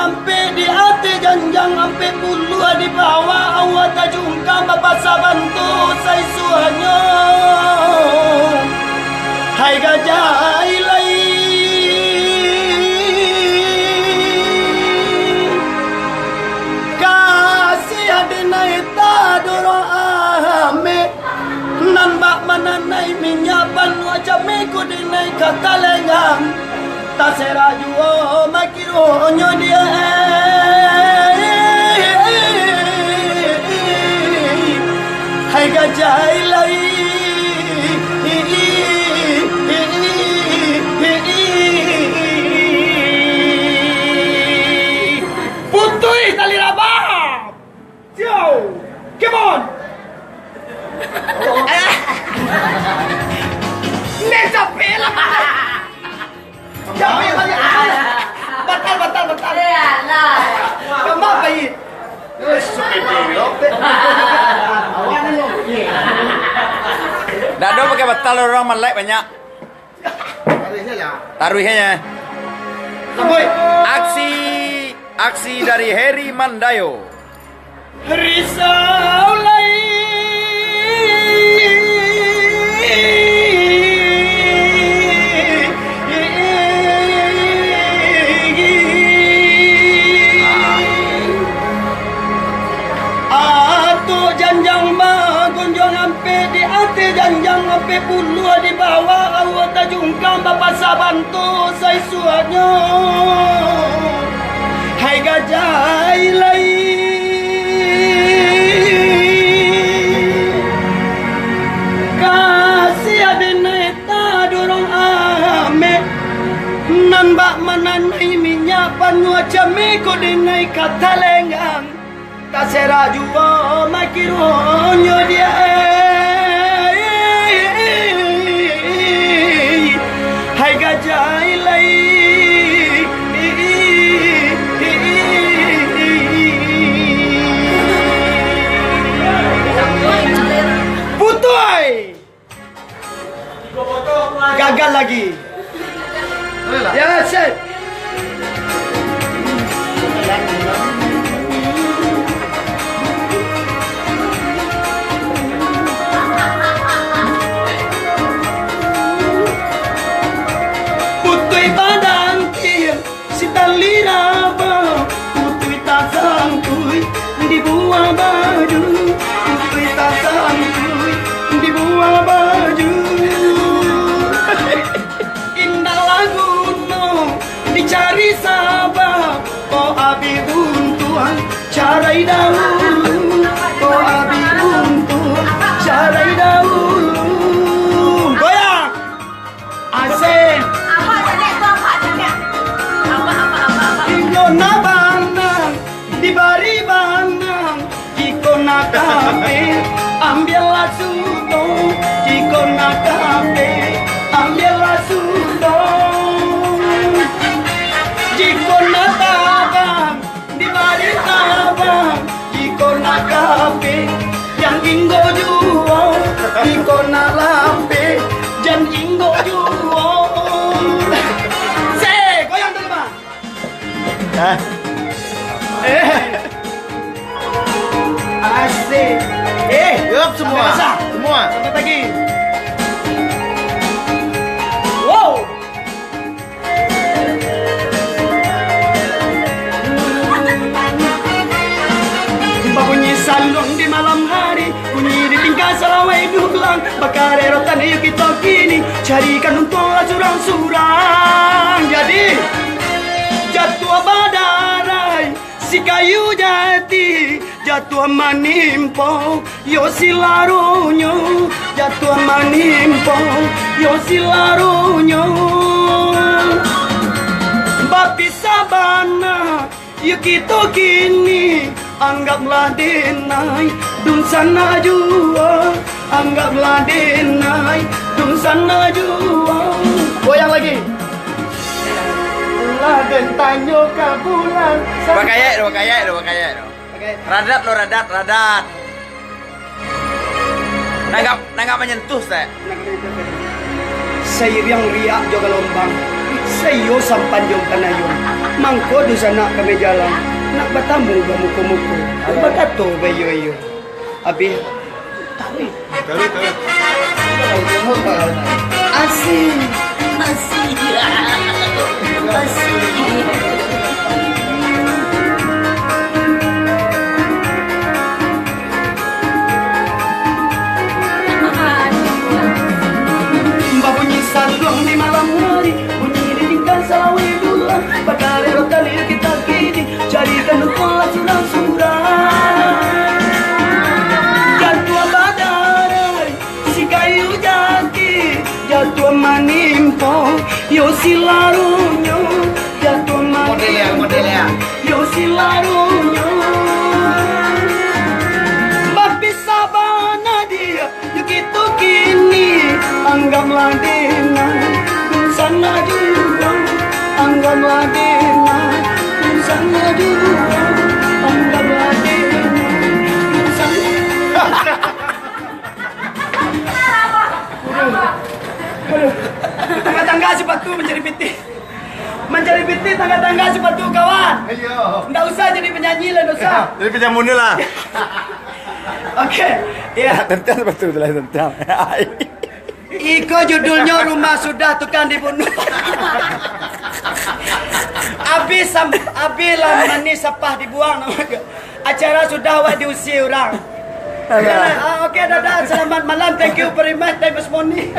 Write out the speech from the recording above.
ampe di ate janjang ampe bulu di bawah awak tajungkam bapak sabantu sai suhanyo hai gajah ilai kasih adenai ta doro ame nan bak mananai minyapan wajah meko denai katalengang ta serajuo makironyo dia hai gajah ilai putui tali rabah jauh come on ne capek lah capek banyak batal Ya lah. kamu apa ini Dah ada pakai batal orang melek banyak. Taruhnya. Sampai Aksi dari Heri Mandayo. risau lai janjang ma gonjong ampe di ate janjang ampe bulu di bawah awak tajungkam bapak sabantu sai suanyo hai gajah ilai kasih adenai ta dorong ame nan bak mananai minyapan wajah meko denai kata lenggang ta serajuo makironyo dia hai gajah ilai putoi gagal lagi ya set Lira ba putui ta sangkui di buah baju putui ta sangkui di buah baju indah lagu no dicari sabab oh abi untuan carai dahulu oh abi untuan carai dahulu goyang asik na banang di bari banang jiko na kape ambillah sudo jiko na kape ambillah sudo jiko na tabang di bari tabang jiko na kape yang inggo juo jiko na lampe jan inggo juo asik Yup semua. Semua. satu lagi wow bunyi salong di malam hari bunyi di tingkah salawai dulang bakar erotan yuk kita kini carikan untuk surang-surang jadi jatuh badarai si kayu jati jatuh manimpo yo silarunyo jatuh manimpo yo silarunyo bapi sabana yuk kita kini anggaplah denai dun sana jua anggaplah denai dun sana jua goyang lagi Tanyo ke bulan Bakayek do. Radat lo radat. Nanggap menyentuh saya. Sayur yang riak juga lombang Sayo sampan yung kanayon. Mangko do sana kami jalan. Nak batamu ba muko-muko. Bakato ba yo. Abi. Tawi. Asih. Bunyi sargong di malam hari, bunyi dindingkan sawi dula, padare rotali kita kini, carikan kau surang-surang. Jatuh badai, si kayu jati, jatuh manimpo, yo silarunyo, jatuh modelnya, yo silarunyo. Babi sabana dia, begitu kini. Anggaplah dena sana juga, anggaplah dena sana juga, anggaplah dena sana. Tangga-tangga sepatu mencari piti, tangga-tangga sepatu kawan. Ayo. Nggak usah jadi penyanyi lah, nggak usah. Jadi penyamun lah. Oke, ya. Tentang betul lah tentang. Iko judulnya Rumah Sudah Tukang Dibunuh. Abi lamani sapah dibuang nama. Acara sudah awak diusir orang. Oke, dadah. Selamat malam. Thank you very much. Thank you, Moni.